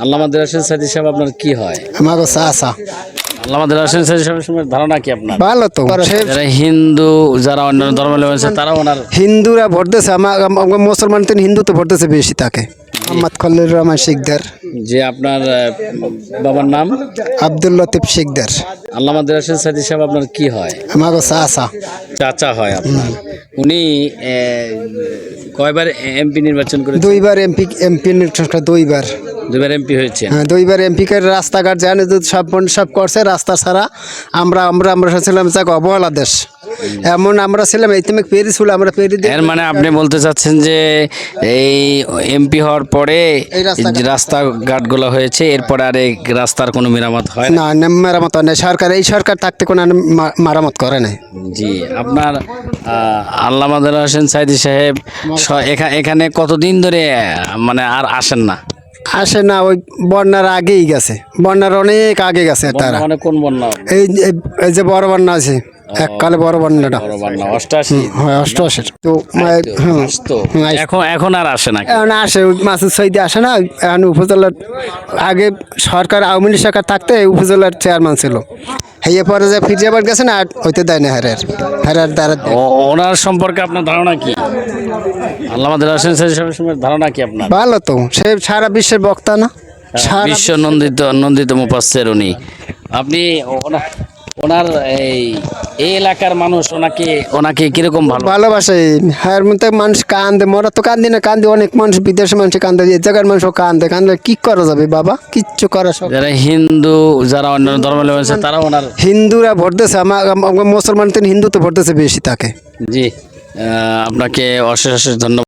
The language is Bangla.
আল্লামা দেলোয়ার হোসেন সাইদী সাহেব আপনার কি হয়? আমাকে চাচা। আল্লামা দেলোয়ার হোসেন সাইদী সাহেবের সম্পর্কে ধারণা কি আপনার? ভালো তো। যারা হিন্দু, যারা অন্যান্য ধর্মের লোক আছে তারাও ওনার হিন্দুরা ভোট দিয়েছে, আমার মুসলমান তো হিন্দু তো ভোট দিয়েছে বেশি তাকে। মোহাম্মদ খলিল রহমান শিকদার। যে আপনার বাবার নাম আব্দুল লতিফ শিকদার। আল্লামা দেলোয়ার হোসেন সাইদী সাহেব আপনার কি হয়? আমাকে চাচা। চাচা হয় আপনার। উনি কয়বার এমপি নির্বাচন করেছেন? দুইবার এমপি দুইবার। দুইবার এমপি হয়েছে। হ্যাঁ, দুইবার এমপি কে রাস্তাঘাট জানে তো সব করছে। রাস্তা ছাড়া আমরা ছিলাম যাক অবহেলা দেশ। এমন আমরা ছিলাম এই তুমি পেরিয়েছিল, আমরা পেরিয়ে। এর মানে আপনি বলতে চাচ্ছেন যে এই এমপি হওয়ার পরে যে রাস্তাঘাটগুলো হয়েছে, এরপরে আর এই রাস্তার কোনো মেরামত হয় না? না, মেরামত হয় না। এই সরকার থাকতে কোনো মেরামত করে নাই। জি, আপনার আল্লামা দেলোয়ার হোসেন সাইদী সাহেব এখানে কতদিন ধরে মানে আর আসেন না? আসে না, ওই বন্যার আগেই গেছে। বন্যার অনেক আগে গেছে তারা। মানে কোন বন্যা? এই যে বড় বন্যা আছে, এককালে বড় বন্যাটা। বড় বন্যা 88। হয় 88। তো এখন আর আসে না? এখন আসে, ওই মাসুদ সৈদি আসে না। এখন উপজেলার আগে সরকার, আওয়ামী লীগ সরকার থাকতে উপজেলার চেয়ারম্যান ছিল। হেয়ে পরে যে ফিরে যাবার গেছে না, হইতে দেয় না। হেরার দ্বারা ওনার সম্পর্কে আপনার ধারণা কি? আল্লামা দেলোয়ার হোসেন সাইদী সাহেবের সম্পর্কে ধারণা কি আপনার? ভালো তো। সে সারা বিশ্বের বক্তা না, বিশ্ব নন্দিত মুফাসসির উনি। আপনি ওনার এই এলাকার মানুষ ওনাকে কিরকম ভালোবাসে। হ্যাঁ, মধ্যে মানুষ কান্দে। মরা তো কান্দি না, কান্দি অনেক মানুষ, বিদেশের মানুষ কান্দে, এই জায়গার মানুষ কান্দে। কি করা যাবে বাবা? কিচ্ছু করা। যারা হিন্দু, যারা অন্যান্য ধর্মের লোক আছে তারাও ওনার। হিন্দুরা ভোট দিয়েছে, আমার মুসলমান তো হিন্দু তো ভোট দিয়েছে বেশি তাকে। জি, আপনাকে অশেষ ধন্যবাদ।